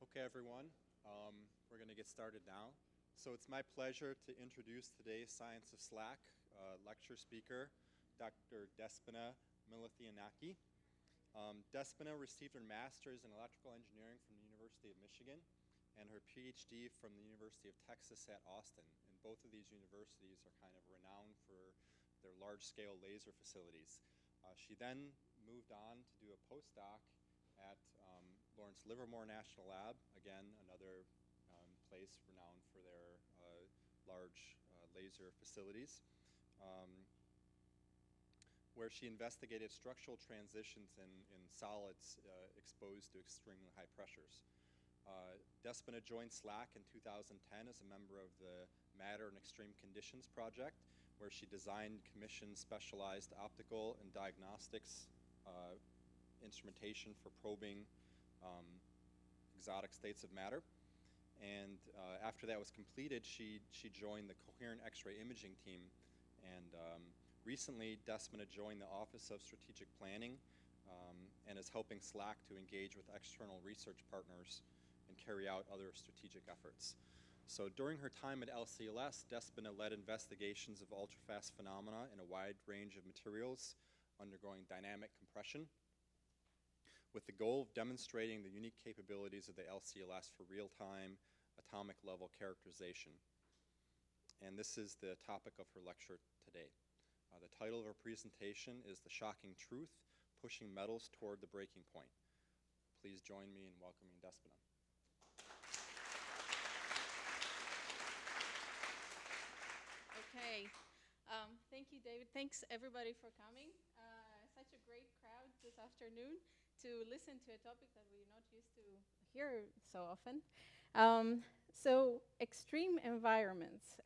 Okay, everyone, we're going to get started now. So it's my pleasure to introduce today's Science of SLAC lecture speaker, Dr. Despina Milithianaki. Despina received her master's in electrical engineering from the University of Michigan and her PhD from the University of Texas at Austin. And both of these universities are kind of renowned for their large-scale laser facilities. She then moved on to do a postdoc at Lawrence Livermore National Lab, again, another place renowned for their large laser facilities, where she investigated structural transitions in solids exposed to extremely high pressures. Despina joined SLAC in 2010 as a member of the Matter in Extreme Conditions project, where she designed, commissioned specialized optical and diagnostics instrumentation for probing exotic states of matter. And after that was completed, she joined the Coherent X-ray Imaging team. And recently, Despina joined the Office of Strategic Planning and is helping SLAC to engage with external research partners and carry out other strategic efforts. So during her time at LCLS, Despina led investigations of ultrafast phenomena in a wide range of materials undergoing dynamic compression, with the goal of demonstrating the unique capabilities of the LCLS for real-time atomic level characterization. And this is the topic of her lecture today. The title of her presentation is The Shocking Truth, Pushing Metals Toward the Breaking Point. Please join me in welcoming Despina. Okay. Thank you, David. Thanks, everybody, for coming. Such a great crowd this afternoon to listen to a topic that we're not used to hear so often. So extreme environments,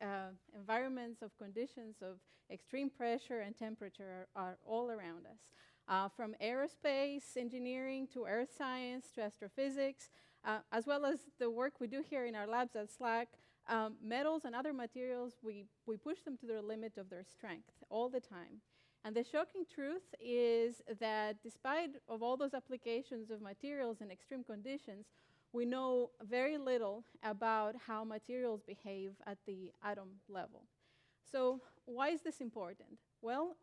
environments of conditions of extreme pressure and temperature are all around us. From aerospace engineering to earth science to astrophysics, as well as the work we do here in our labs at SLAC, metals and other materials, we push them to the limit of their strength all the time. And the shocking truth is that despite of all those applications of materials in extreme conditions, we know very little about how materials behave at the atom level. So why is this important? Well,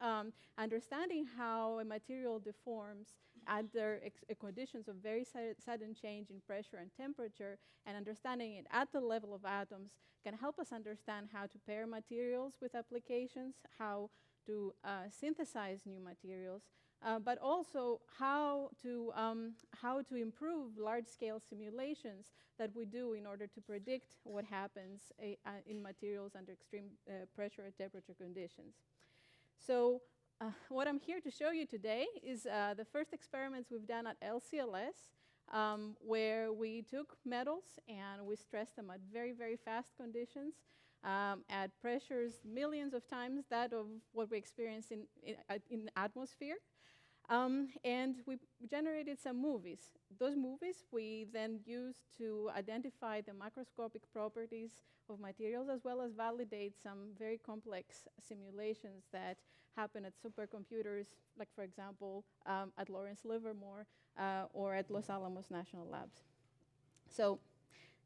understanding how a material deforms under conditions of very sudden change in pressure and temperature, and understanding it at the level of atoms, can help us understand how to pair materials with applications, how to synthesize new materials, but also how to improve large-scale simulations that we do in order to predict what happens in materials under extreme pressure and temperature conditions. So what I'm here to show you today is the first experiments we've done at LCLS, where we took metals and we stressed them at very, very fast conditions, at pressures millions of times that of what we experience in the atmosphere. And we generated some movies. Those movies we then used to identify the macroscopic properties of materials, as well as validate some very complex simulations that happen at supercomputers, like, for example, at Lawrence Livermore or at Los Alamos National Labs. So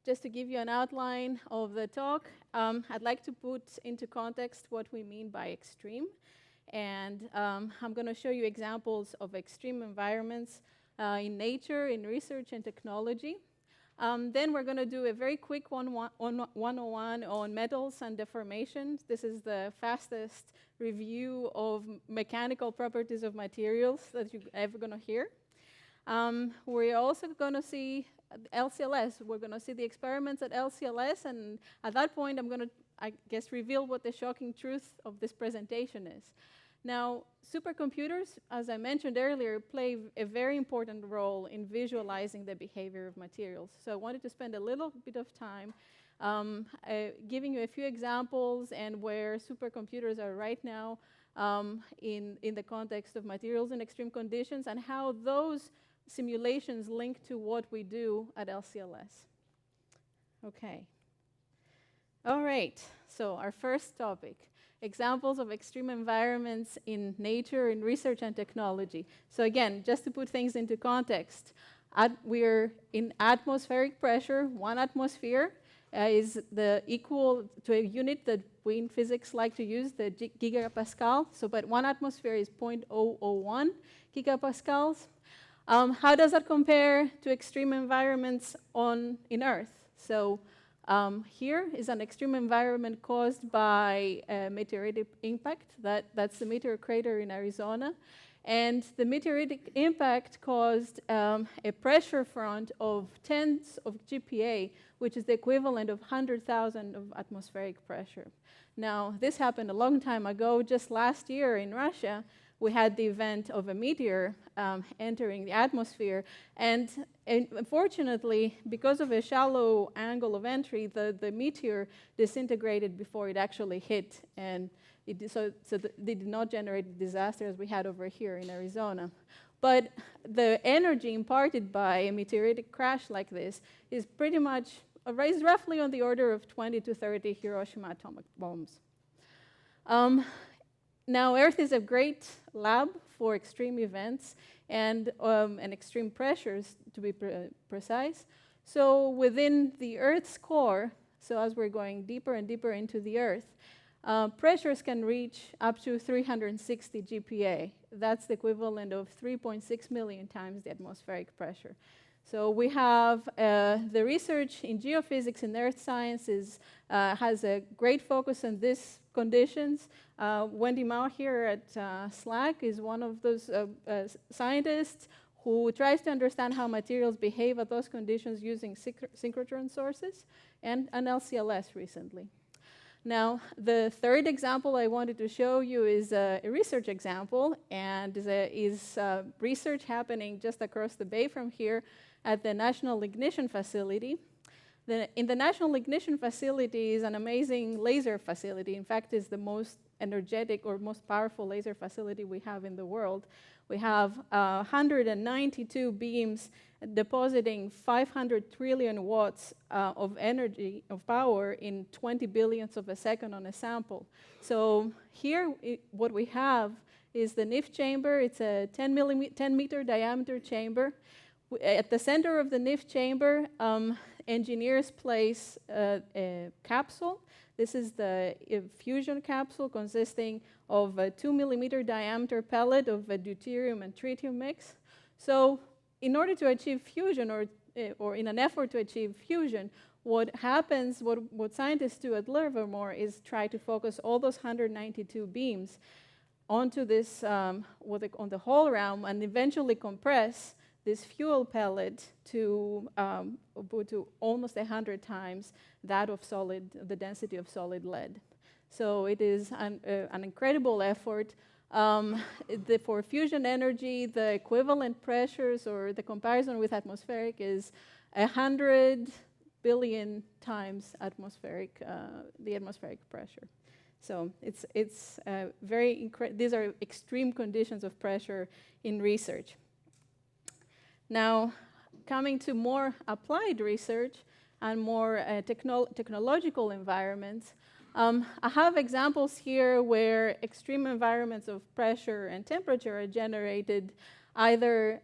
just to give you an outline of the talk, I'd like to put into context what we mean by extreme. And I'm going to show you examples of extreme environments in nature, in research and technology. Then we're going to do a very quick 101 on metals and deformation. This is the fastest review of mechanical properties of materials that you're ever going to hear. We're also going to see LCLS. We're going to see the experiments at LCLS, and at that point I'm going to, I guess, reveal what the shocking truth of this presentation is. Now, supercomputers, as I mentioned earlier, play a very important role in visualizing the behavior of materials. So I wanted to spend a little bit of time giving you a few examples and where supercomputers are right now in the context of materials in extreme conditions, and how those simulations link to what we do at LCLS. Okay. All right, so our first topic, examples of extreme environments in nature, in research and technology. So again, just to put things into context, we're in atmospheric pressure. 1 atmosphere is equal to a unit that we in physics like to use, the gigapascal. So, but 1 atmosphere is 0.001 gigapascals. How does that compare to extreme environments in Earth? So here is an extreme environment caused by a meteoritic impact. That's the meteor crater in Arizona. And the meteoritic impact caused a pressure front of tens of GPa, which is the equivalent of 100,000 of atmospheric pressure. Now, this happened a long time ago. Just last year in Russia, we had the event of a meteor entering the atmosphere. And unfortunately, because of a shallow angle of entry, the meteor disintegrated before it actually hit. And so they did not generate the disaster as we had over here in Arizona. But the energy imparted by a meteoritic crash like this is pretty much raised roughly on the order of 20 to 30 Hiroshima atomic bombs. Now, Earth is a great lab for extreme events and extreme pressures, to be precise. So within the Earth's core, so as we're going deeper and deeper into the Earth, pressures can reach up to 360 GPa. That's the equivalent of 3.6 million times the atmospheric pressure. So we have the research in geophysics and earth sciences has a great focus on these conditions. Wendy Mao here at SLAC is one of those scientists who tries to understand how materials behave at those conditions using synchrotron sources and an LCLS recently. Now, the third example I wanted to show you is a research example, and is research happening just across the bay from here at the National Ignition Facility. In the National Ignition Facility is an amazing laser facility. In fact, it's the most energetic or most powerful laser facility we have in the world. We have 192 beams depositing 500 trillion watts of energy, of power, in 20 billionths of a second on a sample. So here, what we have is the NIF chamber. It's a 10 meter diameter chamber. At the center of the NIF chamber, engineers place a capsule. This is the fusion capsule consisting of a 2 millimeter diameter pellet of a deuterium and tritium mix. So in order to achieve fusion, or in an effort to achieve fusion, what happens, what scientists do at Livermore is try to focus all those 192 beams onto this, on the whole realm, and eventually compress this fuel pellet to almost 100 times that of the density of solid lead. So it is an incredible effort. For fusion energy, the equivalent pressures, or the comparison with atmospheric, is 100 billion times the atmospheric pressure. So it's these are extreme conditions of pressure in research. Now, coming to more applied research and more technological environments, I have examples here where extreme environments of pressure and temperature are generated either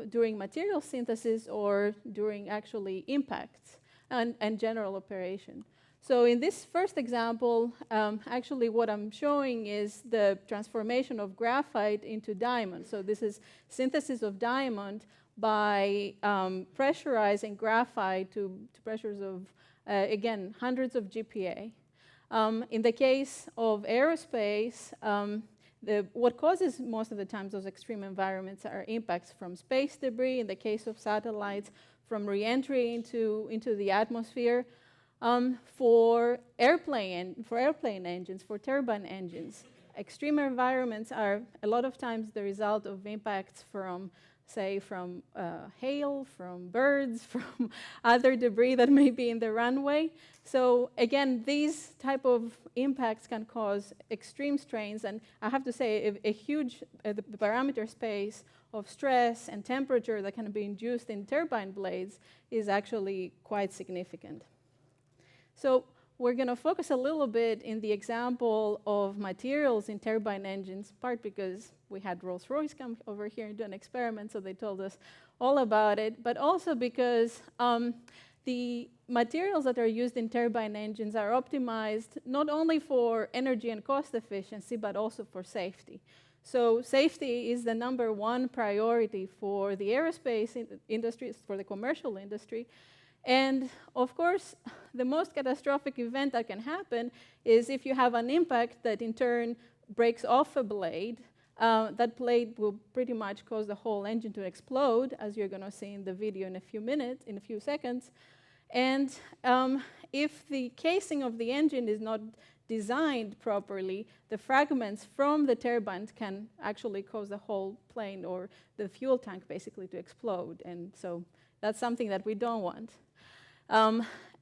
during material synthesis or during actually impacts and general operation. So in this first example, actually what I'm showing is the transformation of graphite into diamond. So this is synthesis of diamond by pressurizing graphite to pressures of, again, hundreds of GPa. In the case of aerospace, what causes most of the times those extreme environments are impacts from space debris. In the case of satellites, from re-entry into the atmosphere. For airplane engines, for turbine engines, extreme environments are a lot of times the result of impacts from, say, from hail, from birds, from other debris that may be in the runway. So again, these type of impacts can cause extreme strains, and I have to say a huge the parameter space of stress and temperature that can be induced in turbine blades is actually quite significant. So we're going to focus a little bit in the example of materials in turbine engines, part because we had Rolls-Royce come over here and do an experiment, so they told us all about it, but also because the materials that are used in turbine engines are optimized not only for energy and cost efficiency, but also for safety. So safety is the #1 priority for the aerospace industry, for the commercial industry. And of course, the most catastrophic event that can happen is if you have an impact that in turn breaks off a blade. That blade will pretty much cause the whole engine to explode, as you're going to see in the video in a few seconds. And if the casing of the engine is not designed properly, the fragments from the turbines can actually cause the whole plane or the fuel tank basically to explode. And so that's something that we don't want.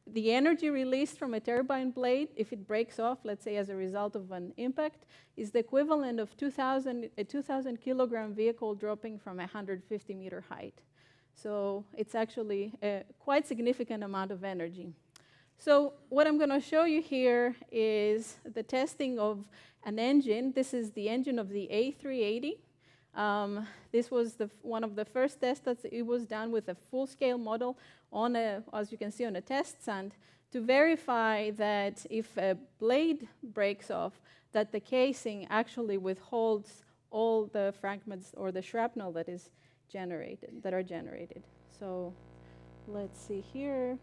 The energy released from a turbine blade, if it breaks off, let's say as a result of an impact, is the equivalent of a 2,000 kilogram vehicle dropping from a 150-meter height. So it's actually a quite significant amount of energy. So what I'm going to show you here is the testing of an engine. This is the engine of the A380. This was one of the first tests that it was done with a full-scale model on as you can see, on a test stand to verify that if a blade breaks off, that the casing actually withholds all the fragments or the shrapnel that are generated. So let's see here.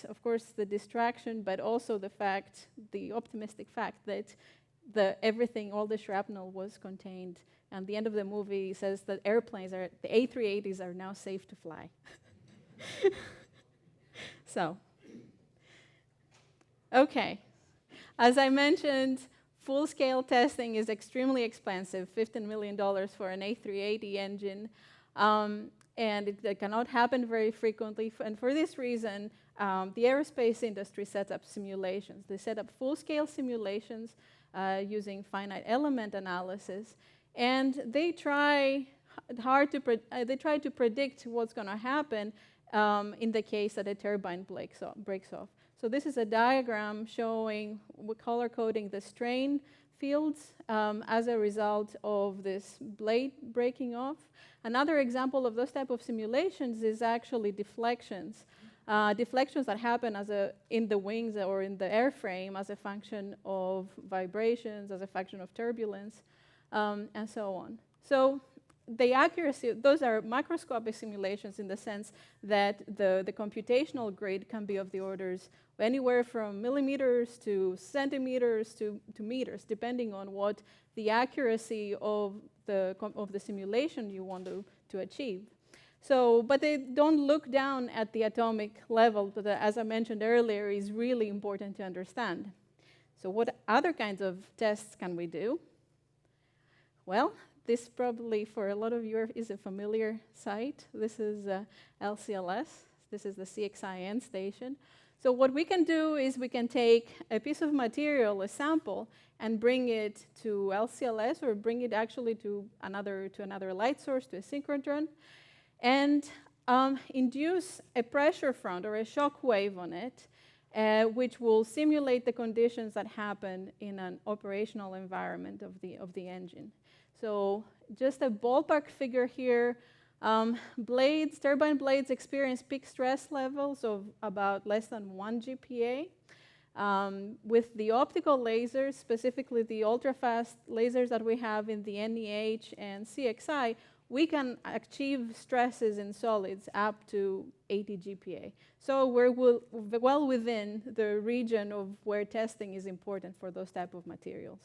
Of course, the distraction, but also the optimistic fact that everything, all the shrapnel was contained. And the end of the movie says that the A380s are now safe to fly. So, okay. As I mentioned, full-scale testing is extremely expensive, $15 million for an A380 engine. And it cannot happen very frequently. And for this reason, the aerospace industry sets up simulations. They set up full-scale simulations using finite element analysis. And they try to predict what's going to happen in the case that a turbine breaks off. So this is a diagram showing, we're color-coding the strain fields as a result of this blade breaking off. Another example of those type of simulations is actually deflections. Deflections that happen in the wings or in the airframe as a function of vibrations, as a function of turbulence, and so on. So the accuracy, those are microscopic simulations in the sense that the computational grid can be of the orders anywhere from millimeters to centimeters to meters, depending on what the accuracy of the simulation you want to achieve. So, but they don't look down at the atomic level, but as I mentioned earlier, is really important to understand. So what other kinds of tests can we do? Well, this probably for a lot of you is a familiar sight. This is LCLS. This is the CXIN station. So what we can do is we can take a piece of material, a sample, and bring it to LCLS, or bring it actually to another light source, to a synchrotron, and induce a pressure front or a shock wave on it, which will simulate the conditions that happen in an operational environment of the engine. So just a ballpark figure here. Turbine blades experience peak stress levels of about less than 1 GPa. With the optical lasers, specifically the ultra-fast lasers that we have in the NEH and CXI, we can achieve stresses in solids up to 80 GPa. So we're well within the region of where testing is important for those type of materials.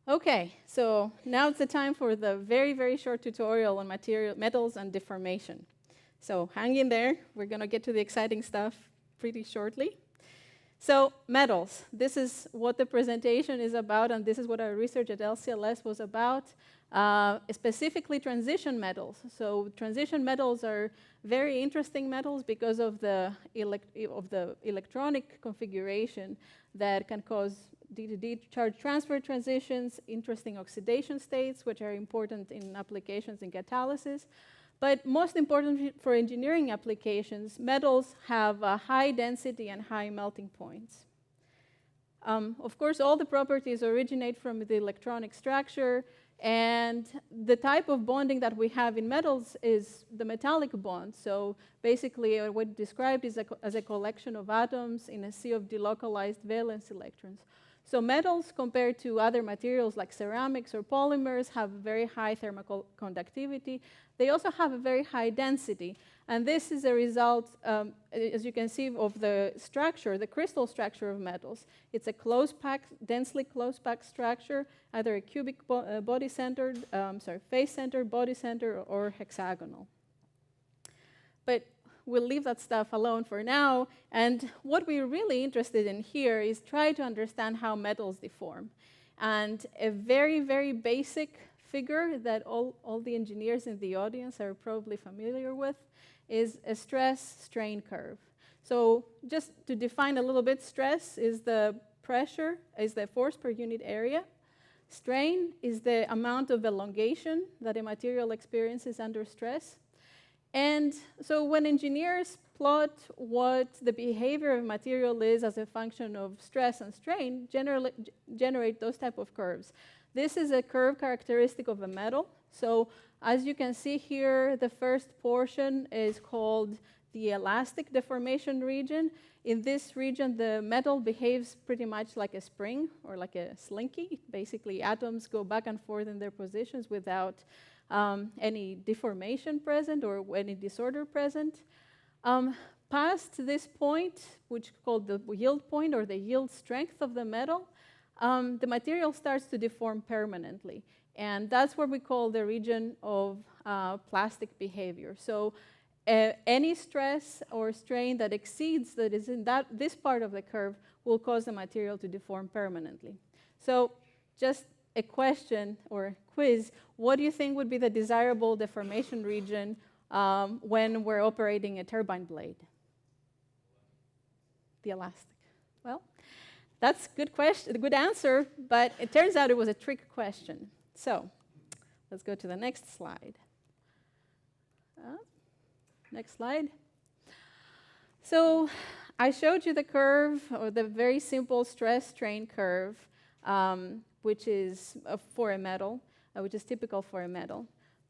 Okay, so now it's the time for the very, very short tutorial on metals and deformation. So hang in there. We're going to get to the exciting stuff pretty shortly. So metals, this is what the presentation is about, and this is what our research at LCLS was about, specifically transition metals. So transition metals are very interesting metals because of the electronic configuration that can cause D-to-D charge transfer transitions, interesting oxidation states, which are important in applications in catalysis. But most important for engineering applications, metals have a high density and high melting points. Of course, all the properties originate from the electronic structure, and the type of bonding that we have in metals is the metallic bond. So basically, what described is as a collection of atoms in a sea of delocalized valence electrons. So metals, compared to other materials like ceramics or polymers, have very high thermal conductivity. They also have a very high density. And this is a result, as you can see, of the structure, the crystal structure of metals. It's a densely close-packed structure, either a cubic body-centered, face-centered, body-centered, or hexagonal. But we'll leave that stuff alone for now. And what we're really interested in here is try to understand how metals deform. And a very, very basic figure that all the engineers in the audience are probably familiar with is a stress-strain curve. So just to define a little bit, stress is the pressure, is the force per unit area. Strain is the amount of elongation that a material experiences under stress. And so when engineers plot what the behavior of material is as a function of stress and strain, generate those type of curves. This is a curve characteristic of a metal. So as you can see here, the first portion is called the elastic deformation region. In this region, the metal behaves pretty much like a spring or like a slinky. Basically, atoms go back and forth in their positions without any deformation present or any disorder present. Past this point, which is called the yield point or the yield strength of the metal, the material starts to deform permanently. And that's what we call the region of plastic behavior. So any stress or strain that exceeds that is in this part of the curve will cause the material to deform permanently. So just a question or quiz, what do you think would be the desirable deformation region when we're operating a turbine blade? The elastic. Well, that's a good question, a good answer, but it turns out it was a trick question. So let's go to the next slide. Next slide. So I showed you the curve, or the very simple stress-strain curve, which is for a metal, which is typical for a metal.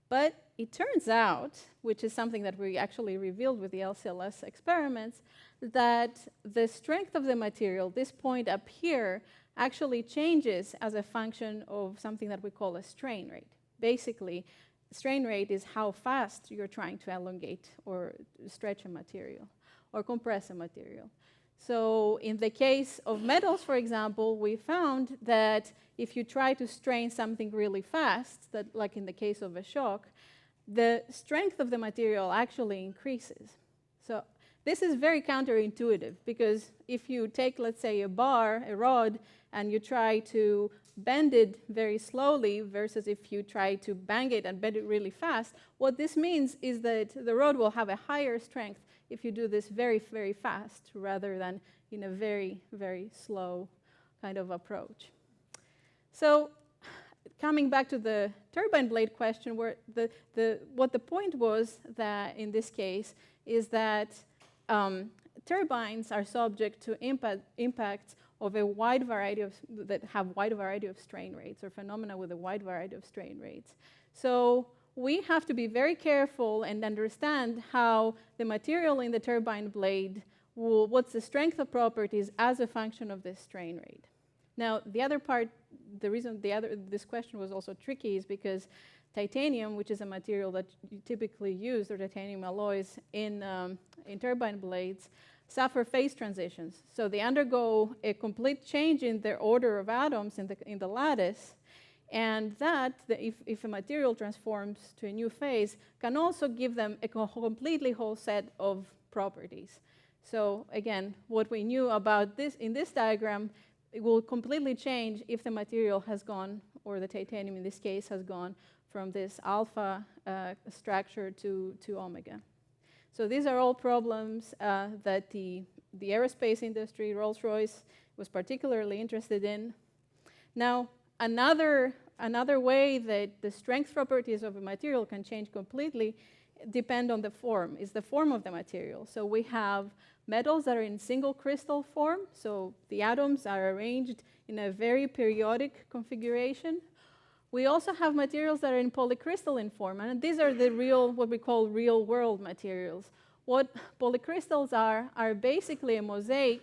But it turns out, which is something that we actually revealed with the LCLS experiments, that the strength of the material, this point up here, actually changes as a function of something that we call a strain rate. Basically, strain rate is how fast you're trying to elongate or stretch a material or compress a material. So in the case of metals, for example, we found that if you try to strain something really fast, that like in the case of a shock, the strength of the material actually increases. So this is very counterintuitive, because if you take, let's say, a rod, and you try to bend it very slowly versus if you try to bang it and bend it really fast, what this means is that the rod will have a higher strength if you do this very, very fast rather than in a very, very slow kind of approach. So coming back to the turbine blade question, where what the point was that in this case is that turbines are subject to impacts of a wide variety of, that have wide variety of strain rates, or phenomena with a wide variety of strain rates. So we have to be very careful and understand how the material in the turbine blade what's the strength of properties as a function of this strain rate. Now, the other part, the reason this question was also tricky is because titanium, which is a material that you typically use, or titanium alloys in turbine blades, suffer phase transitions. So they undergo a complete change in their order of atoms in the lattice, and that, if a material transforms to a new phase, can also give them a completely whole set of properties. So again, what we knew about this in this diagram, it will completely change if the material has gone, or the titanium in this case, has gone from this alpha structure to omega. So these are all problems that the aerospace industry, Rolls-Royce, was particularly interested in. Now, another way that the strength properties of a material can change completely depend on the form, is the form of the material. So we have metals that are in single crystal form, so the atoms are arranged in a very periodic configuration. We also have materials that are in polycrystalline form, and these are the what we call real-world materials. What polycrystals are basically a mosaic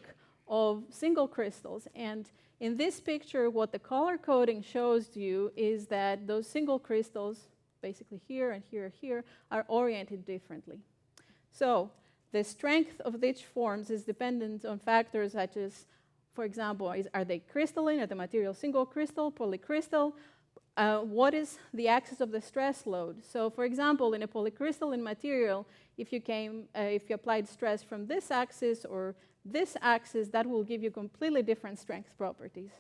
of single crystals, and in this picture, what the color coding shows you is that those single crystals, basically here and here and here, are oriented differently. So the strength of each forms is dependent on factors such as, for example, are they crystalline? Are the material single crystal, polycrystal? What is the axis of the stress load? So, for example, in a polycrystalline material, if you applied stress from this axis or this axis, that will give you completely different strength properties.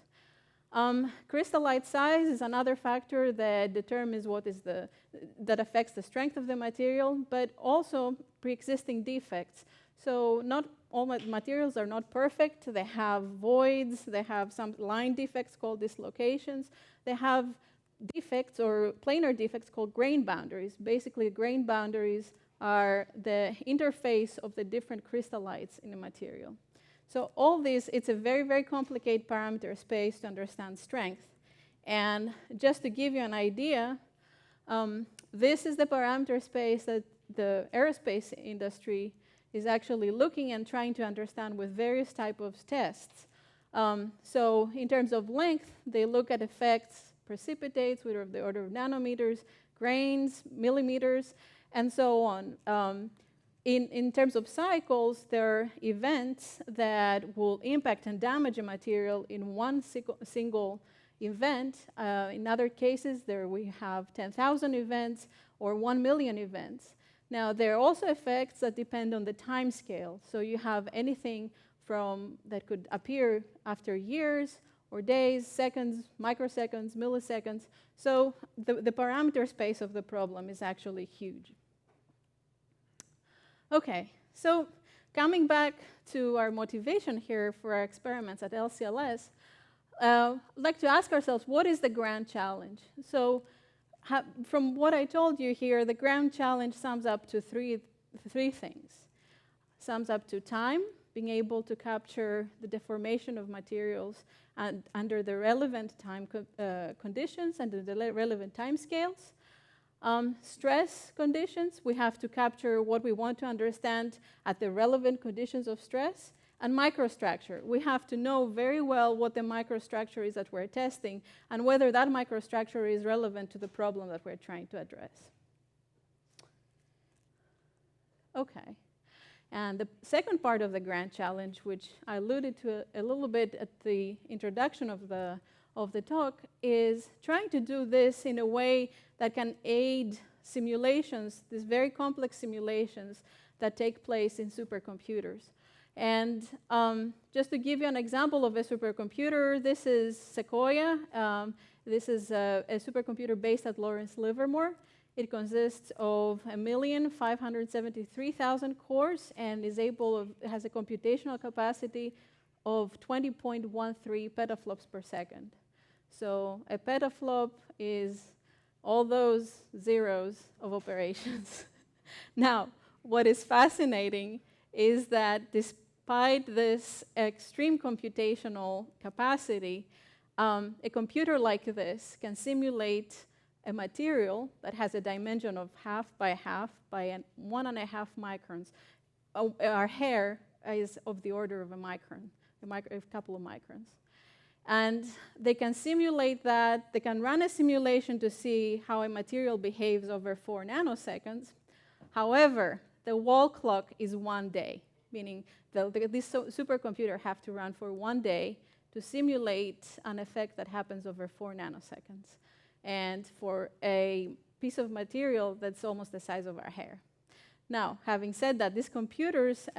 Crystallite size is another factor that determines that affects the strength of the material, but also pre-existing defects. So not all materials are not perfect. They have voids. They have some line defects called dislocations. They have defects or planar defects called grain boundaries. Basically, grain boundaries are the interface of the different crystallites in a material. So all this, it's a very, very complicated parameter space to understand strength. And just to give you an idea, this is the parameter space that the aerospace industry is actually looking and trying to understand with various types of tests. So in terms of length, they look at effects, precipitates, which are of the order of nanometers, grains, millimeters, and so on. In terms of cycles, there are events that will impact and damage a material in one single event. In other cases, we have 10,000 events or 1 million events. Now, there are also effects that depend on the time scale. So you have anything that could appear after years or days, seconds, microseconds, milliseconds. So the parameter space of the problem is actually huge. Okay, so coming back to our motivation here for our experiments at LCLS, I'd like to ask ourselves, what is the grand challenge? So from what I told you here, the grand challenge sums up to three things. Sums up to time, being able to capture the deformation of materials under the relevant time conditions and the relevant time scales. Stress conditions, we have to capture what we want to understand at the relevant conditions of stress. And microstructure, we have to know very well what the microstructure is that we're testing and whether that microstructure is relevant to the problem that we're trying to address. Okay. And the second part of the grand challenge, which I alluded to a little bit at the introduction of the talk, is trying to do this in a way that can aid simulations, these very complex simulations that take place in supercomputers. And just to give you an example of a supercomputer, this is Sequoia. This is a supercomputer based at Lawrence Livermore. It consists of 1,573,000 cores and has a computational capacity of 20.13 petaflops per second. So a petaflop is all those zeros of operations. Now, what is fascinating is that despite this extreme computational capacity, a computer like this can simulate a material that has a dimension of 1/2 by 1/2 by 1.5 microns. Our hair is of the order of a micron, a couple of microns. And they can simulate that. They can run a simulation to see how a material behaves over 4 nanoseconds. However, the wall clock is 1 day, meaning this supercomputer have to run for 1 day to simulate an effect that happens over 4 nanoseconds. And for a piece of material that's almost the size of our hair. Now, having said that, these computers,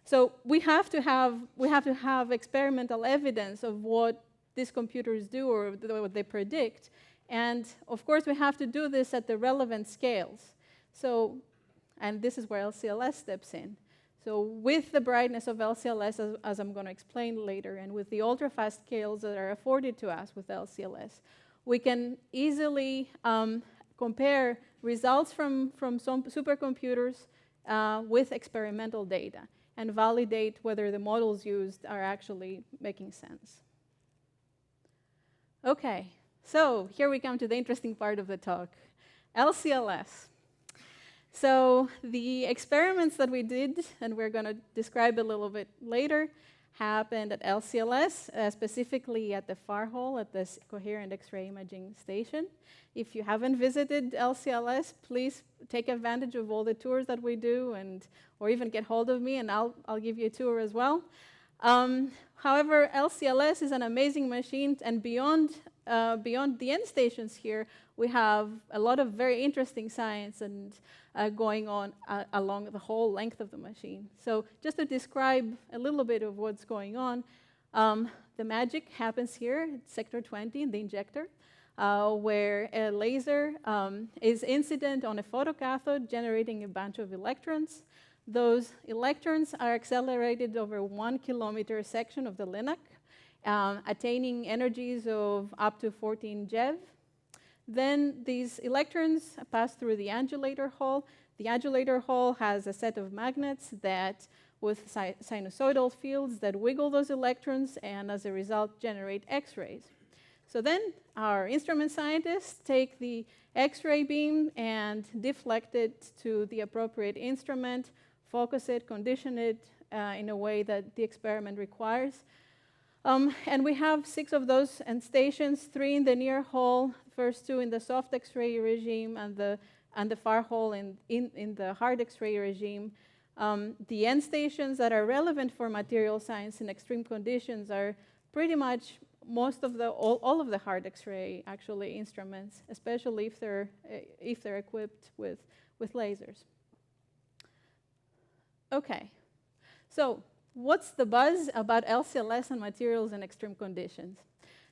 so we have to have experimental evidence of what these computers do or what they predict. And of course, we have to do this at the relevant scales. So, and this is where LCLS steps in. So with the brightness of LCLS, as I'm going to explain later, and with the ultra-fast scales that are afforded to us with LCLS, we can easily compare results from some supercomputers with experimental data and validate whether the models used are actually making sense. Okay, so here we come to the interesting part of the talk, LCLS. So the experiments that we did, and we're going to describe a little bit later, happened at LCLS, specifically at the FAR Hall at the Coherent X-ray Imaging Station. If you haven't visited LCLS, please take advantage of all the tours that we do, or even get hold of me, and I'll give you a tour as well. However, LCLS is an amazing machine, and beyond the end stations here, we have a lot of very interesting science and going on along the whole length of the machine. So just to describe a little bit of what's going on, the magic happens here at sector 20 in the injector, where a laser is incident on a photocathode, generating a bunch of electrons. Those electrons are accelerated over 1 kilometer section of the LINAC, attaining energies of up to 14 JeV. Then these electrons pass through the angulator hall. The angulator hall has a set of magnets that, with sinusoidal fields that wiggle those electrons and as a result generate X-rays. So then our instrument scientists take the X-ray beam and deflect it to the appropriate instrument, focus it, condition it in a way that the experiment requires. And we have 6 of those end stations, 3 in the near hall, first 2 in the soft X-ray regime, and the far hall in the hard X-ray regime. The end stations that are relevant for material science in extreme conditions are pretty much all of the hard X-ray actually instruments, especially if they're equipped with lasers. Okay, so what's the buzz about LCLS and materials in extreme conditions?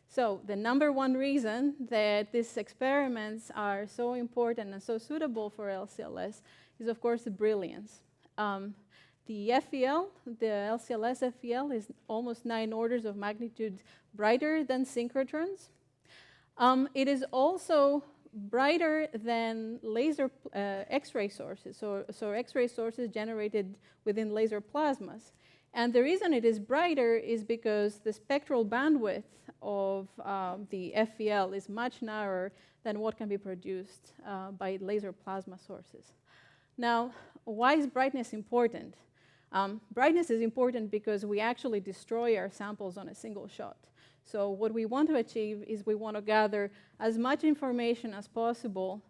So the number one reason that these experiments are so important and so suitable for LCLS is, of course, the brilliance. The FEL, the LCLS FEL, is almost 9 orders of magnitude brighter than synchrotrons. It is also brighter than laser X-ray sources, so X-ray sources generated within laser plasmas. And the reason it is brighter is because the spectral bandwidth of the FEL is much narrower than what can be produced by laser plasma sources. Now, why is brightness important? Brightness is important because we actually destroy our samples on a single shot. So what we want to achieve is we want to gather as much information as possible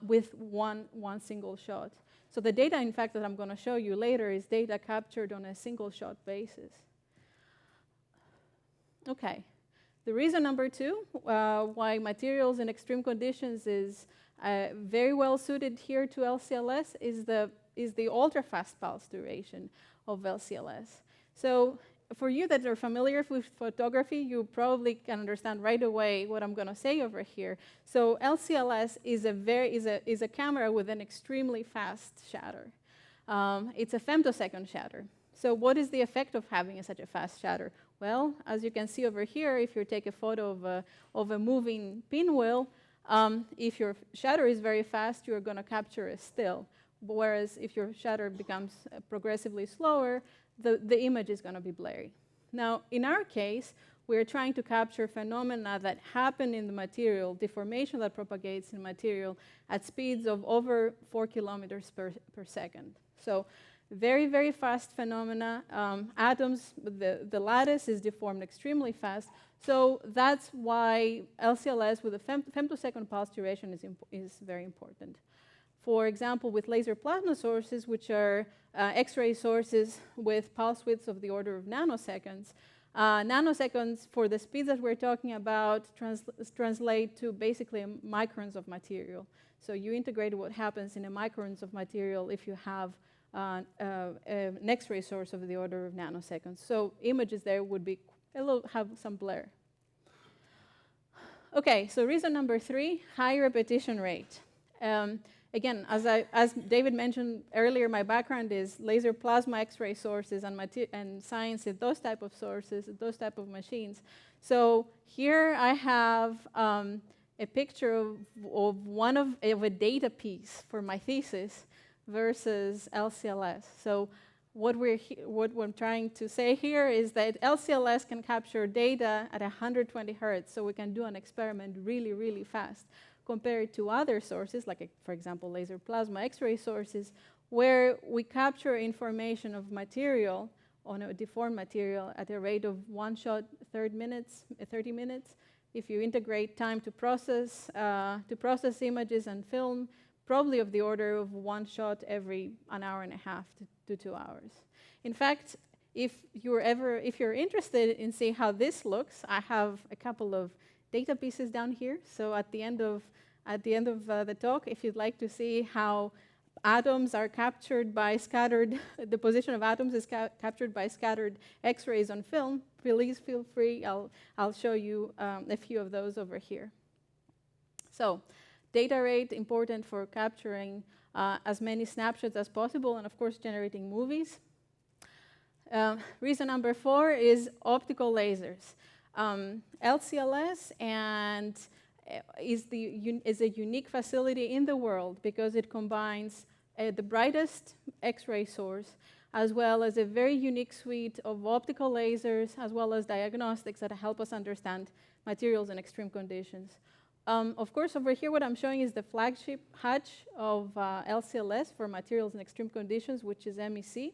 with one single shot. So the data, in fact, that I'm going to show you later is data captured on a single shot basis. Okay. The reason number 2 why materials in extreme conditions is very well suited here to LCLS is the the ultra-fast pulse duration of LCLS. So for you that are familiar with photography, you probably can understand right away what I'm going to say over here. So LCLS is a camera with an extremely fast shutter. It's a femtosecond shutter. So what is the effect of having such a fast shutter? Well, as you can see over here, if you take a photo of a moving pinwheel, if your shutter is very fast, you're going to capture a still. Whereas if your shutter becomes progressively slower, the image is going to be blurry. Now, in our case, we're trying to capture phenomena that happen in the material, deformation that propagates in material at speeds of over 4 kilometers per second. So very, very fast phenomena. Atoms, the lattice is deformed extremely fast. So that's why LCLS with a femtosecond pulse duration is very important. For example, with laser plasma sources, which are X-ray sources with pulse widths of the order of nanoseconds, nanoseconds for the speeds that we're talking about translate to basically microns of material. So you integrate what happens in a microns of material if you have an X-ray source of the order of nanoseconds. So images there would be have some blur. Okay, so reason number 3, high repetition rate. Again, as David mentioned earlier, my background is laser plasma X-ray sources and science in those type of sources, those type of machines. So here I have a picture of a data piece for my thesis versus LCLS. So what I'm trying to say here is that LCLS can capture data at 120 hertz, so we can do an experiment really, really fast, compared to other sources, like, for example, laser plasma X-ray sources, where we capture information of material on a deformed material at a rate of 1 shot 30 minutes. If you integrate time to process images and film, probably of the order of 1 shot every 1.5 hours to 2 hours. In fact, if you're interested in seeing how this looks, I have a couple of data pieces down here. So at the end of the talk, if you'd like to see how atoms are captured by scattered, the position of atoms is captured by scattered X-rays on film, please feel free. I'll show you a few of those over here. So data rate, important for capturing as many snapshots as possible, and of course generating movies. Reason number 4 is optical lasers. LCLS is a unique facility in the world because it combines the brightest X-ray source as well as a very unique suite of optical lasers as well as diagnostics that help us understand materials in extreme conditions. Of course, over here what I'm showing is the flagship hatch of LCLS for materials in extreme conditions, which is MEC.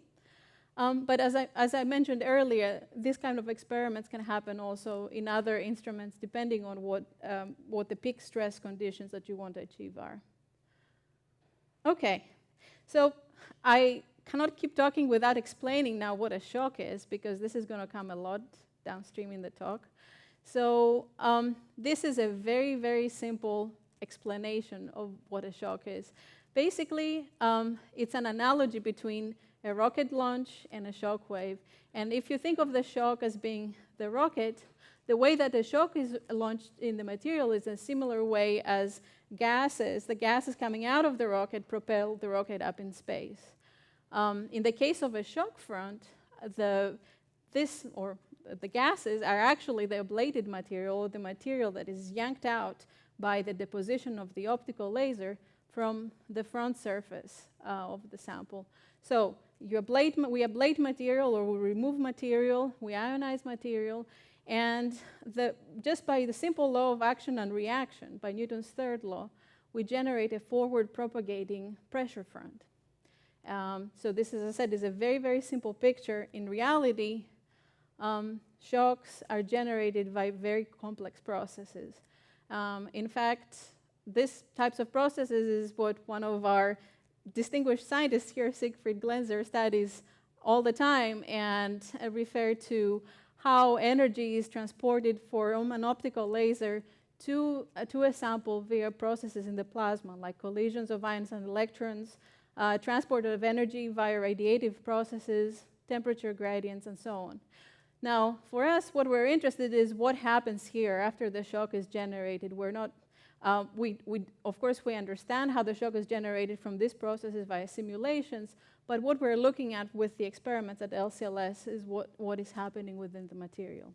But as I mentioned earlier, these kind of experiments can happen also in other instruments depending on what the peak stress conditions that you want to achieve are. Okay, so I cannot keep talking without explaining now what a shock is, because this is going to come a lot downstream in the talk. So this is a very, very simple explanation of what a shock is. Basically, it's an analogy between a rocket launch and a shock wave. And if you think of the shock as being the rocket, the way that the shock is launched in the material is a similar way as the gases coming out of the rocket propel the rocket up in space. In the case of a shock front, the gases are actually the ablated material, or the material that is yanked out by the deposition of the optical laser from the front surface of the sample. So we ablate material, or we remove material, we ionize material, and just by the simple law of action and reaction, by Newton's third law, we generate a forward propagating pressure front. So this, as I said, is a very, very simple picture. In reality, shocks are generated by very complex processes. In fact, these types of processes is what one of our distinguished scientists here, Siegfried Glenzer, studies all the time, and refer to how energy is transported from an optical laser to a sample via processes in the plasma, like collisions of ions and electrons, transport of energy via radiative processes, temperature gradients, and so on. Now, for us, what we're interested in is what happens here after the shock is generated. We're not, of course, we understand how the shock is generated from these processes via simulations, but what we're looking at with the experiments at LCLS is what is happening within the material.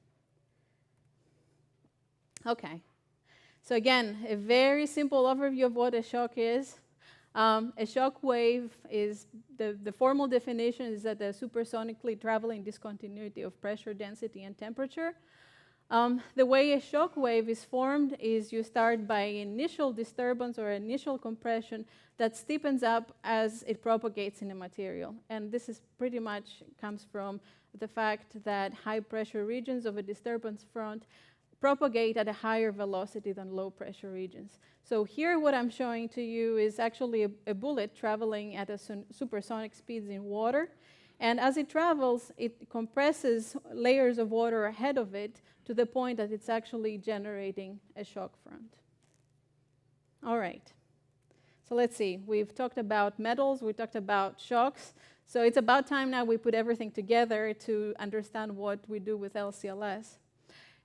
Okay. So again, a very simple overview of what a shock is. A shock wave is, the formal definition is that a supersonically traveling discontinuity of pressure, density, and temperature. The way a shock wave is formed is you start by initial disturbance or initial compression that steepens up as it propagates in a material. And this is pretty much comes from the fact that high pressure regions of a disturbance front propagate at a higher velocity than low pressure regions. So here what I'm showing to you is actually a bullet traveling at a supersonic speeds in water. And as it travels, it compresses layers of water ahead of it to the point that it's actually generating a shock front. All right. So let's see. We've talked about metals. We talked about shocks. So it's about time now we put everything together to understand what we do with LCLS.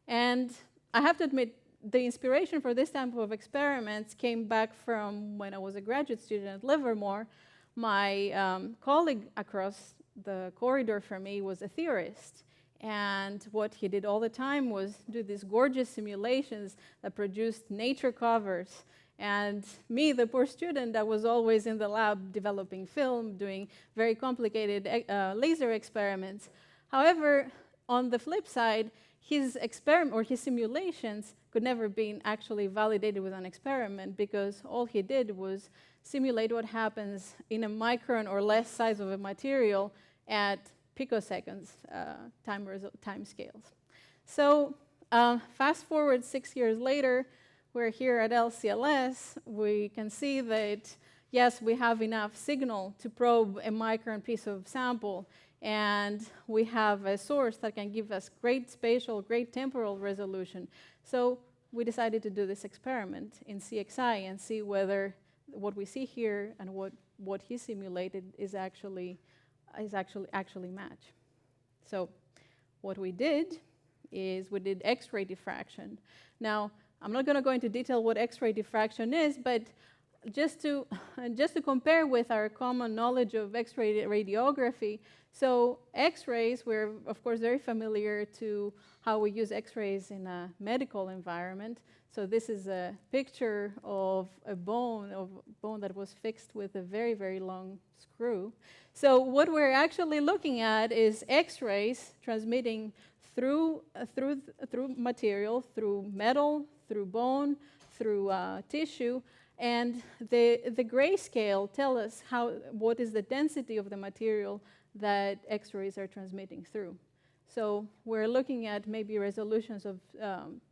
And I have to admit, the inspiration for this type of experiments came back from when I was a graduate student at Livermore. My colleague across the corridor from me was a theorist. And what he did all the time was do these gorgeous simulations that produced nature covers. And me, the poor student, I was always in the lab developing film, doing very complicated laser experiments. However, on the flip side, his experiment or his simulations could never be actually validated with an experiment because all he did was simulate what happens in a micron or less size of a material at picoseconds time scales. So fast forward 6 years later, we're here at LCLS. We can see that, yes, we have enough signal to probe a micron piece of sample, and we have a source that can give us great spatial, great temporal resolution. So we decided to do this experiment in CXI and see whether what we see here and what he simulated is actually match. So what we did is we did X-ray diffraction. Now, I'm not going to go into detail what X-ray diffraction is, but just to compare with our common knowledge of X-ray radiography, so X-rays, we're of course very familiar to how we use X-rays in a medical environment. So this is a picture of a bone that was fixed with a very, very long screw. So what we're actually looking at is X-rays transmitting through material, through metal, through bone, through tissue, and the grayscale tell us what is the density of the material that X-rays are transmitting through. So we're looking at maybe resolutions of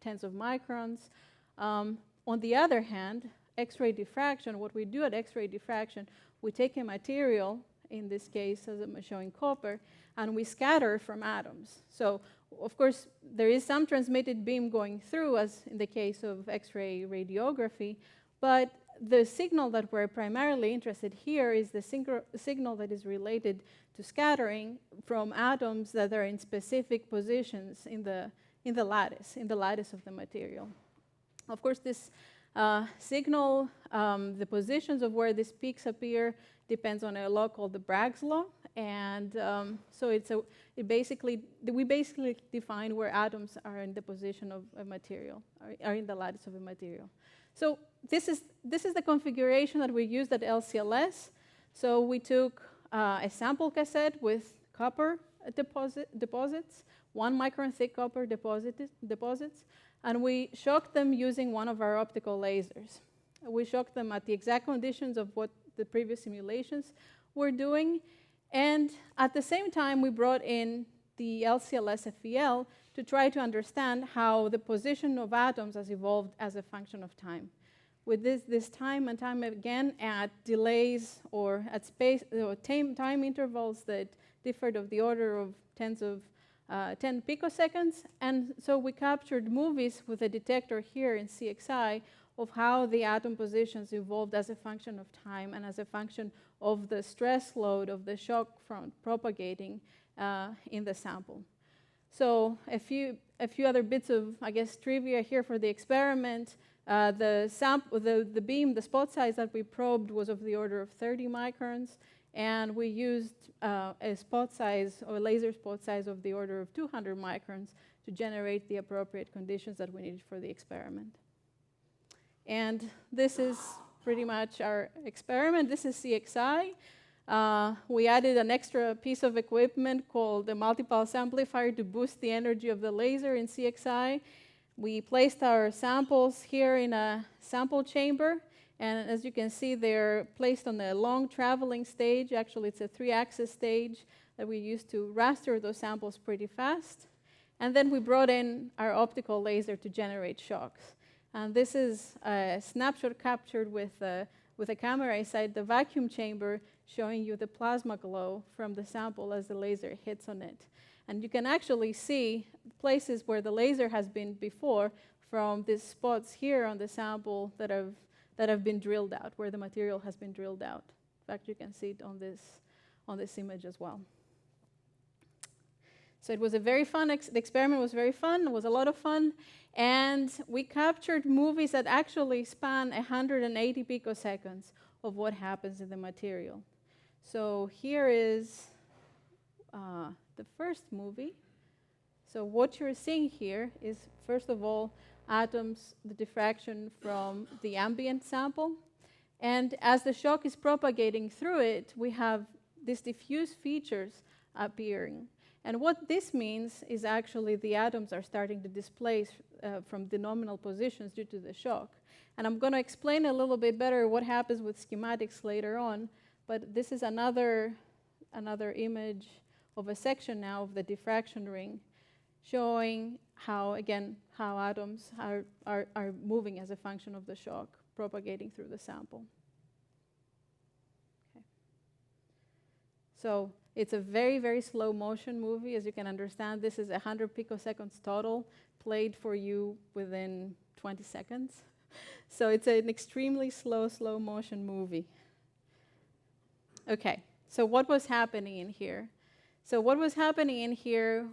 tens of microns. On the other hand, X-ray diffraction, what we do at X-ray diffraction, we take a material, in this case, as I'm showing copper, and we scatter from atoms. So, of course, there is some transmitted beam going through, as in the case of X-ray radiography, but the signal that we're primarily interested here is the signal that is related to scattering from atoms that are in specific positions in the lattice of the material. Of course, this signal, the positions of where these peaks appear depends on a law called the Bragg's law, and so we basically define where atoms are in the position of a material, are in the lattice of a material. So this is the configuration that we used at LCLS. So we took a sample cassette with copper deposits, 1 micron thick copper deposits, and we shocked them using one of our optical lasers. We shocked them at the exact conditions of what the previous simulations were doing, and at the same time we brought in the LCLS FEL to try to understand how the position of atoms has evolved as a function of time. With this time and time again at delays or at time intervals that differed of the order of 10 picoseconds. And so we captured movies with a detector here in CXI of how the atom positions evolved as a function of time and as a function of the stress load of the shock front propagating in the sample. So a few other bits of, I guess, trivia here for the experiment. The beam, the spot size that we probed was of the order of 30 microns, and we used a spot size or a laser spot size of the order of 200 microns to generate the appropriate conditions that we needed for the experiment. And this is pretty much our experiment. This is CXI. We added an extra piece of equipment called the multi-pulse amplifier to boost the energy of the laser in CXI. We placed our samples here in a sample chamber, and as you can see, they're placed on a long traveling stage. Actually, it's a 3-axis stage that we use to raster those samples pretty fast. And then we brought in our optical laser to generate shocks. And this is a snapshot captured with a camera inside the vacuum chamber, showing you the plasma glow from the sample as the laser hits on it. And you can actually see places where the laser has been before from these spots here on the sample that have been drilled out, where the material has been drilled out. In fact, you can see it on this image as well. So it was a very fun, the experiment was very fun, it was a lot of fun, and we captured movies that actually span 180 picoseconds of what happens in the material. So here is the first movie. So what you're seeing here is, first of all, atoms, the diffraction from the ambient sample. And as the shock is propagating through it, we have these diffuse features appearing. And what this means is actually the atoms are starting to displace from the nominal positions due to the shock. And I'm going to explain a little bit better what happens with schematics later on. But this is another image of a section now of the diffraction ring, showing how, again, how atoms are moving as a function of the shock propagating through the sample. Okay. So it's a very, very slow motion movie. As you can understand, this is 100 picoseconds total, played for you within 20 seconds. So it's an extremely slow motion movie. Okay, so what was happening in here? So what was happening in here,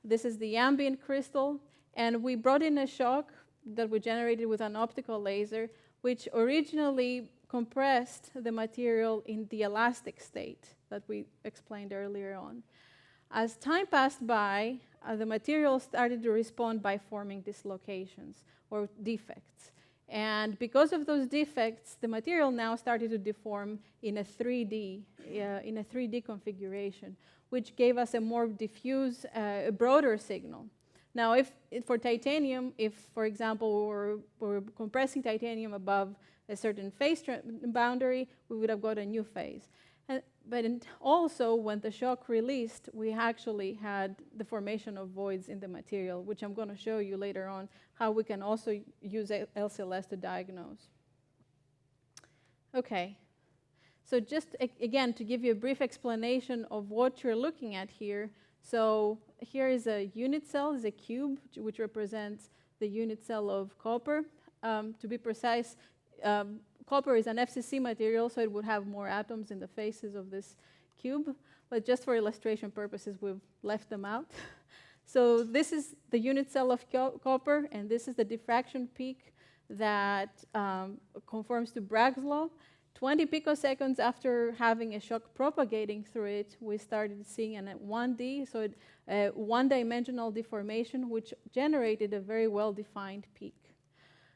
this is the ambient crystal, and we brought in a shock that we generated with an optical laser, which originally compressed the material in the elastic state that we explained earlier on. As time passed by, the material started to respond by forming dislocations or defects. And because of those defects, the material now started to deform in a 3D configuration, which gave us a more diffuse, broader signal. Now, for titanium, if, for example, we're compressing titanium above a certain phase boundary, we would have got a new phase. But also, when the shock released, we actually had the formation of voids in the material, which I'm going to show you later on how we can also use LCLS to diagnose. Okay, so just again to give you a brief explanation of what you're looking at here. So here is a unit cell, is a cube, which represents the unit cell of copper. To be precise, copper is an FCC material, so it would have more atoms in the faces of this cube. But just for illustration purposes, we've left them out. So this is the unit cell of copper, and this is the diffraction peak that conforms to Bragg's law. 20 picoseconds after having a shock propagating through it, we started seeing a 1D, so a one-dimensional deformation, which generated a very well-defined peak.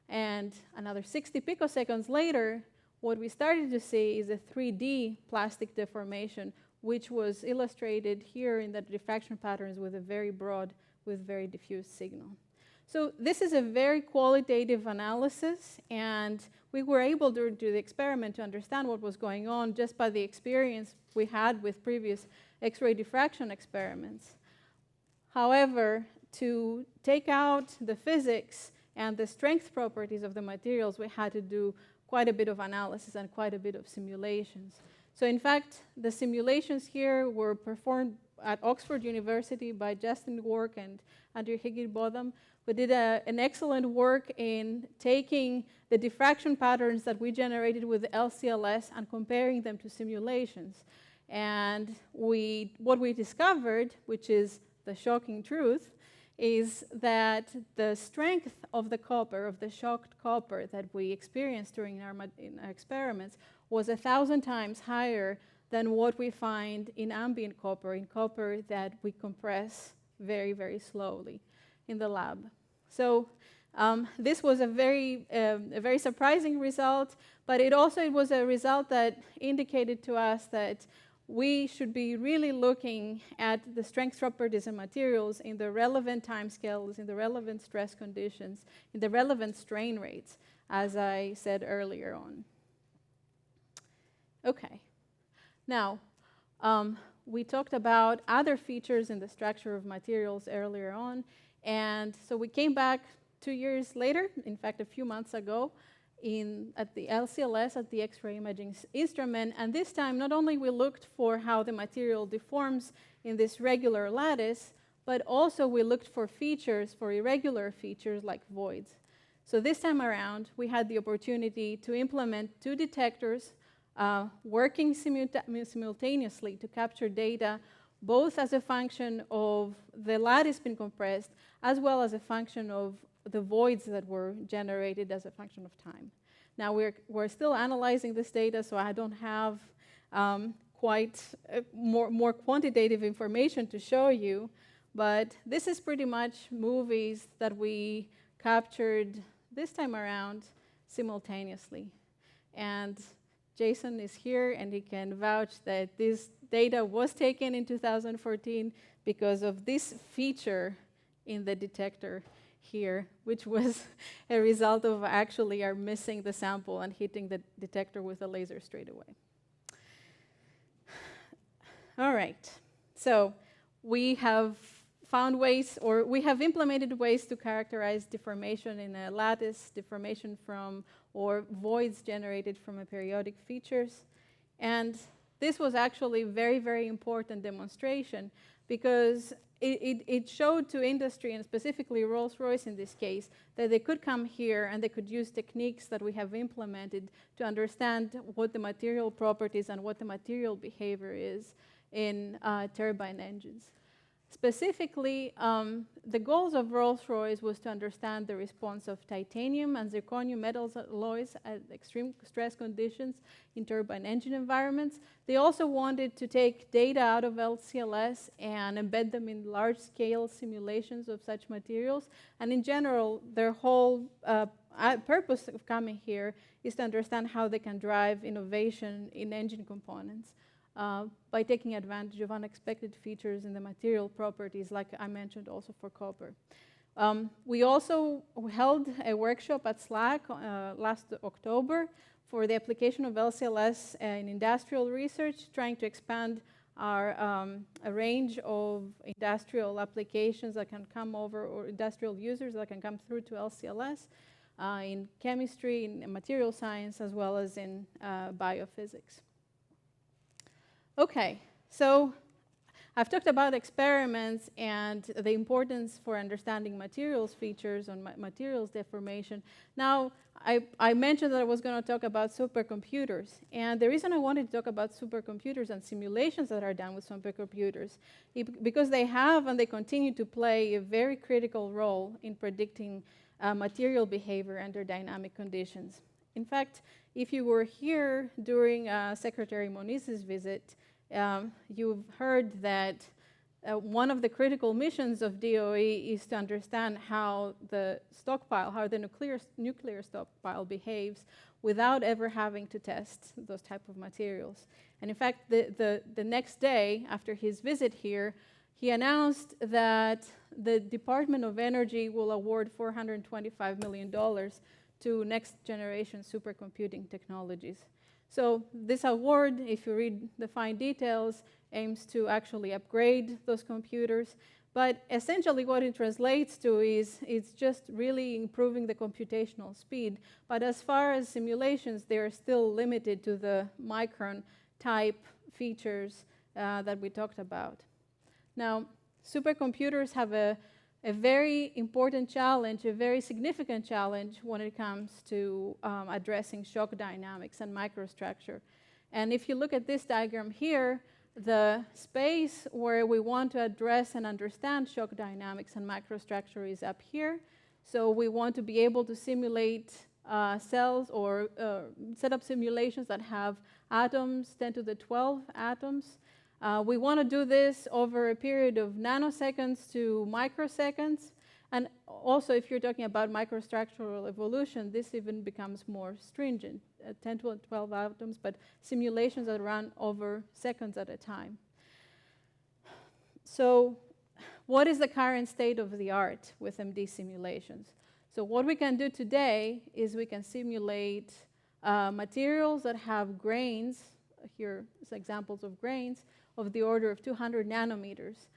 And another 60 picoseconds later, what we started to see is a 3D plastic deformation, which was illustrated here in the diffraction patterns with a very broad, with very diffuse signal. So this is a very qualitative analysis, and we were able to do the experiment to understand what was going on just by the experience we had with previous X-ray diffraction experiments. However, to take out the physics and the strength properties of the materials, we had to do quite a bit of analysis and quite a bit of simulations. So in fact, the simulations here were performed at Oxford University by Justin Work and Andrew Higginbotham, who did an excellent work in taking the diffraction patterns that we generated with LCLS and comparing them to simulations. And what we discovered, which is the shocking truth, is that the strength of the copper, of the shocked copper that we experienced during our experiments, was 1,000 times higher than what we find in ambient copper, in copper that we compress very, very slowly in the lab. So this was a very surprising result, but it was a result that indicated to us that we should be really looking at the strength properties and materials in the relevant timescales, in the relevant stress conditions, in the relevant strain rates, as I said earlier on. Okay. Now, we talked about other features in the structure of materials earlier on, and so we came back 2 years later, in fact a few months ago, at the LCLS, at the X-ray imaging instrument, and this time not only we looked for how the material deforms in this regular lattice, but also we looked for features, for irregular features like voids. So this time around, we had the opportunity to implement 2 detectors working simultaneously to capture data both as a function of the lattice being compressed as well as a function of the voids that were generated as a function of time. Now we're still analyzing this data, so I don't have quite more quantitative information to show you, but this is pretty much movies that we captured this time around simultaneously. And Jason is here, and he can vouch that this data was taken in 2014 because of this feature in the detector here, which was a result of actually our missing the sample and hitting the detector with a laser straight away. All right, so we have found ways, or we have implemented ways to characterize deformation in a lattice, deformation from, or voids generated from a periodic features. And this was actually a very, very important demonstration because it showed to industry, and specifically Rolls-Royce in this case, that they could come here and they could use techniques that we have implemented to understand what the material properties and what the material behavior is in turbine engines. Specifically, the goals of Rolls-Royce was to understand the response of titanium and zirconium metals alloys at extreme stress conditions in turbine engine environments. They also wanted to take data out of LCLS and embed them in large-scale simulations of such materials. And in general, their whole purpose of coming here is to understand how they can drive innovation in engine components. By taking advantage of unexpected features in the material properties, like I mentioned also for copper. We also held a workshop at SLAC last October for the application of LCLS in industrial research, trying to expand our a range of industrial applications that can come over, or industrial users that can come through to LCLS in chemistry, in material science, as well as in biophysics. Okay, so I've talked about experiments and the importance for understanding materials features on materials deformation. Now, I mentioned that I was going to talk about supercomputers. And the reason I wanted to talk about supercomputers and simulations that are done with supercomputers because they have and they continue to play a very critical role in predicting material behavior under dynamic conditions. In fact, if you were here during Secretary Moniz's visit, you've heard that one of the critical missions of DOE is to understand how the stockpile, how the nuclear stockpile behaves without ever having to test those type of materials. And in fact, the next day after his visit here, he announced that the Department of Energy will award $425 million to next generation supercomputing technologies. So this award, if you read the fine details, aims to actually upgrade those computers. But essentially what it translates to is it's just really improving the computational speed. But as far as simulations, they are still limited to the micron type features that we talked about. Now, supercomputers have a a very important challenge, a very significant challenge when it comes to addressing shock dynamics and microstructure. And if you look at this diagram here, the space where we want to address and understand shock dynamics and microstructure is up here. So we want to be able to simulate cells or set up simulations that have atoms, 10 to the 12 atoms. We want to do this over a period of nanoseconds to microseconds. And also, if you're talking about microstructural evolution, this even becomes more stringent, 10 to 12 atoms, but simulations that run over seconds at a time. So what is the current state of the art with MD simulations? So what we can do today is we can simulate materials that have grains. Here is examples of grains of the order of 200 nanometers.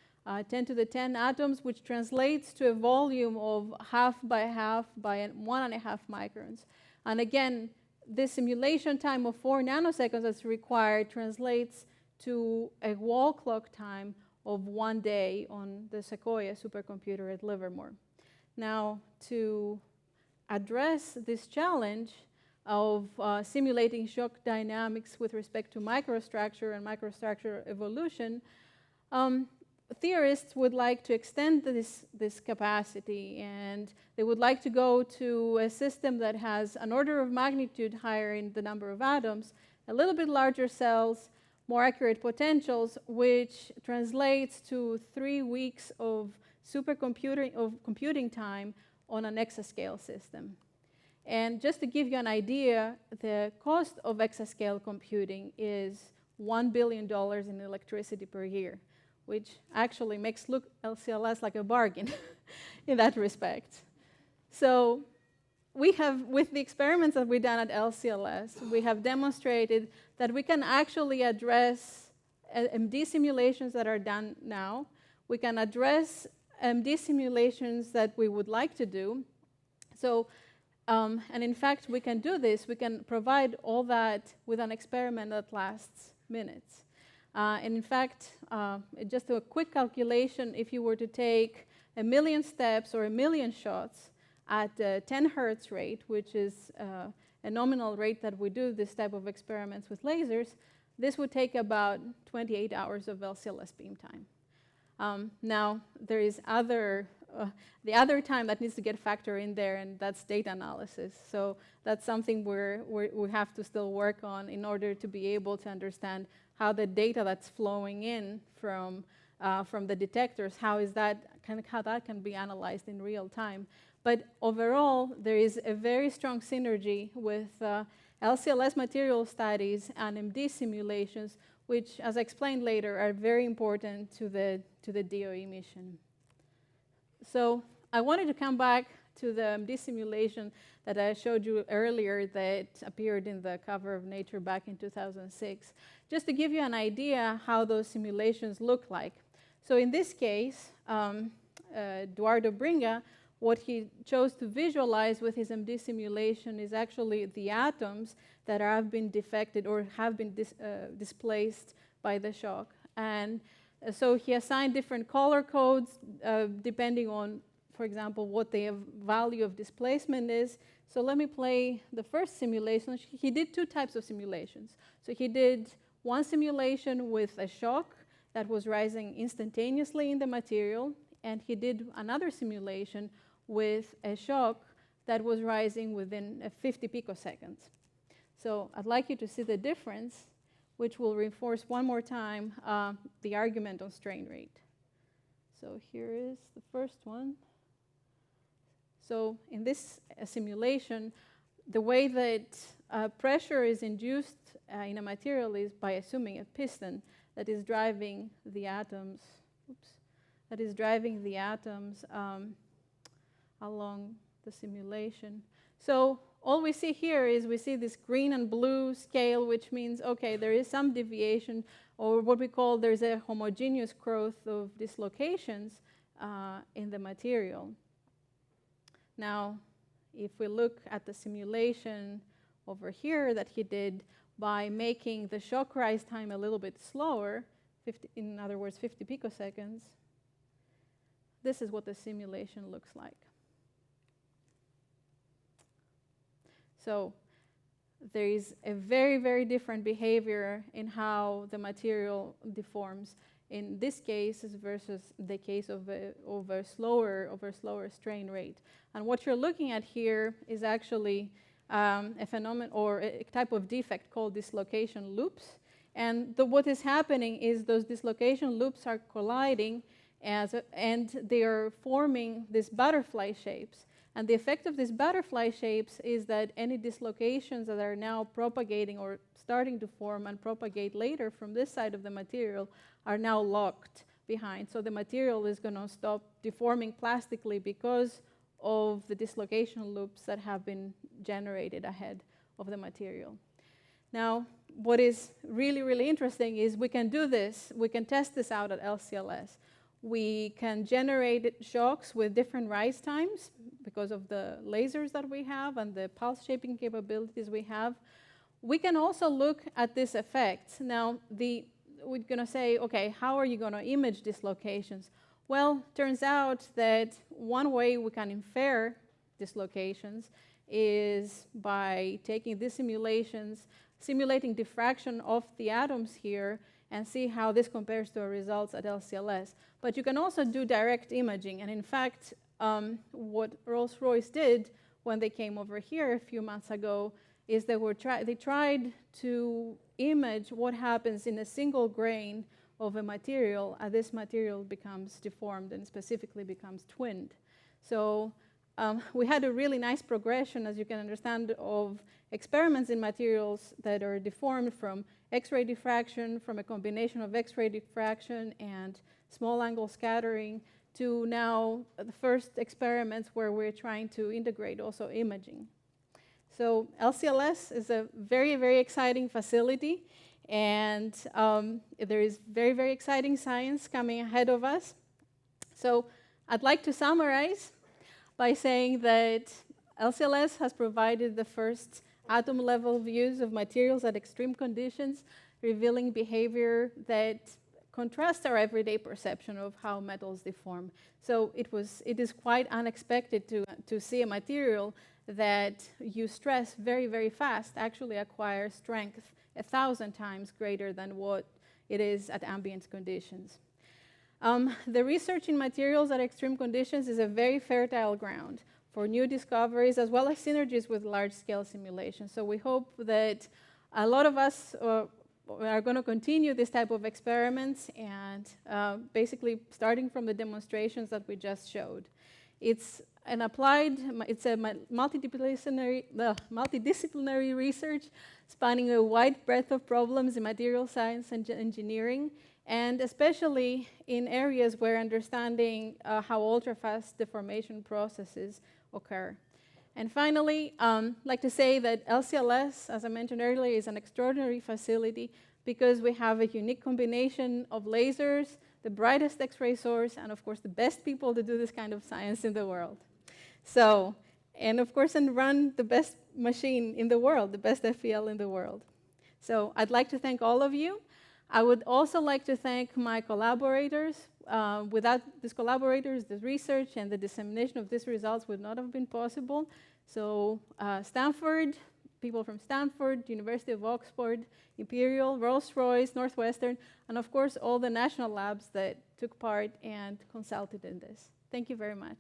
10 to the 10 atoms, which translates to a volume of half by 1.5 microns. And again, this simulation time of 4 nanoseconds that's required translates to a wall clock time of 1 day on the Sequoia supercomputer at Livermore. Now, to address this challenge of simulating shock dynamics with respect to microstructure and microstructure evolution, theorists would like to extend this capacity, and they would like to go to a system that has an order of magnitude higher in the number of atoms, a little bit larger cells, more accurate potentials, which translates to 3 weeks of computing time on an exascale system. And just to give you an idea, the cost of exascale computing is $1 billion in electricity per year, which actually makes LCLS like a bargain in that respect. So we have, with the experiments that we've done at LCLS, we have demonstrated that we can actually address MD simulations that are done now. We can address MD simulations that we would like to do. So, and in fact, we can do this. We can provide all that with an experiment that lasts minutes. And in fact, just a quick calculation, if you were to take 1 million steps or 1 million shots at 10 hertz rate, which is a nominal rate that we do this type of experiments with lasers, this would take about 28 hours of LCLS beam time. Now, there is the other time that needs to get factored in there, and that's data analysis. So that's something we have to still work on in order to be able to understand how the data that's flowing in from the detectors, how that can be analyzed in real time. But overall, there is a very strong synergy with LCLS material studies and MD simulations, which, as I explained later, are very important to the DOE mission. So I wanted to come back to the MD simulation that I showed you earlier that appeared in the cover of Nature back in 2006, just to give you an idea how those simulations look like. So in this case, Eduardo Bringa, what he chose to visualize with his MD simulation is actually the atoms that have been defected or have been displaced by the shock. And so he assigned different color codes depending on, for example, what the value of displacement is. So let me play the first simulation. He did 2 types of simulations. So he did one simulation with a shock that was rising instantaneously in the material, and he did another simulation with a shock that was rising within 50 picoseconds. So I'd like you to see the difference, which will reinforce one more time the argument on strain rate. So here is the first one. So in this simulation, the way that pressure is induced in a material is by assuming a piston that is driving the atoms, along the simulation. So all we see here is we see this green and blue scale, which means, okay, there is some deviation, or what we call there's a homogeneous growth of dislocations in the material. Now, if we look at the simulation over here that he did by making the shock rise time a little bit slower, in other words, 50 picoseconds, this is what the simulation looks like. So there is a very, very different behavior in how the material deforms in this case versus the case of a slower strain rate. And what you're looking at here is actually a phenomenon or a type of defect called dislocation loops. And what is happening is those dislocation loops are colliding and they are forming these butterfly shapes. And the effect of these butterfly shapes is that any dislocations that are now propagating or starting to form and propagate later from this side of the material are now locked behind. So the material is going to stop deforming plastically because of the dislocation loops that have been generated ahead of the material. Now, what is really, really interesting is we can do this. We can test this out at LCLS. We can generate shocks with different rise times because of the lasers that we have and the pulse shaping capabilities we have. We can also look at this effect. Now, we're going to say, okay, how are you going to image dislocations? Well, turns out that one way we can infer dislocations is by taking these simulations, simulating diffraction of the atoms here, and see how this compares to our results at LCLS. But you can also do direct imaging. And in fact, what Rolls-Royce did when they came over here a few months ago is they tried to image what happens in a single grain of a material as this material becomes deformed and specifically becomes twinned. So we had a really nice progression, as you can understand, of experiments in materials that are deformed from X-ray diffraction, from a combination of X-ray diffraction and small angle scattering, to now the first experiments where we're trying to integrate also imaging. So LCLS is a very, very exciting facility, and there is very, very exciting science coming ahead of us. So I'd like to summarize by saying that LCLS has provided the first atom-level views of materials at extreme conditions, revealing behavior that contrasts our everyday perception of how metals deform. So it is quite unexpected to see a material that you stress very, very fast actually acquires strength 1,000 times greater than what it is at ambient conditions. The research in materials at extreme conditions is a very fertile ground for new discoveries as well as synergies with large-scale simulations. So we hope that a lot of us are going to continue this type of experiments and basically starting from the demonstrations that we just showed. It's a multidisciplinary research spanning a wide breadth of problems in material science and engineering, and especially in areas where understanding how ultra-fast deformation processes occur. And finally, I'd like to say that LCLS, as I mentioned earlier, is an extraordinary facility because we have a unique combination of lasers, the brightest X-ray source, and of course the best people to do this kind of science in the world. So, and of course, and run the best machine in the world, the best FEL in the world. So I'd like to thank all of you. I would also like to thank my collaborators. Without these collaborators, the research and the dissemination of these results would not have been possible. So Stanford, people from Stanford, University of Oxford, Imperial, Rolls-Royce, Northwestern, and of course all the national labs that took part and consulted in this. Thank you very much.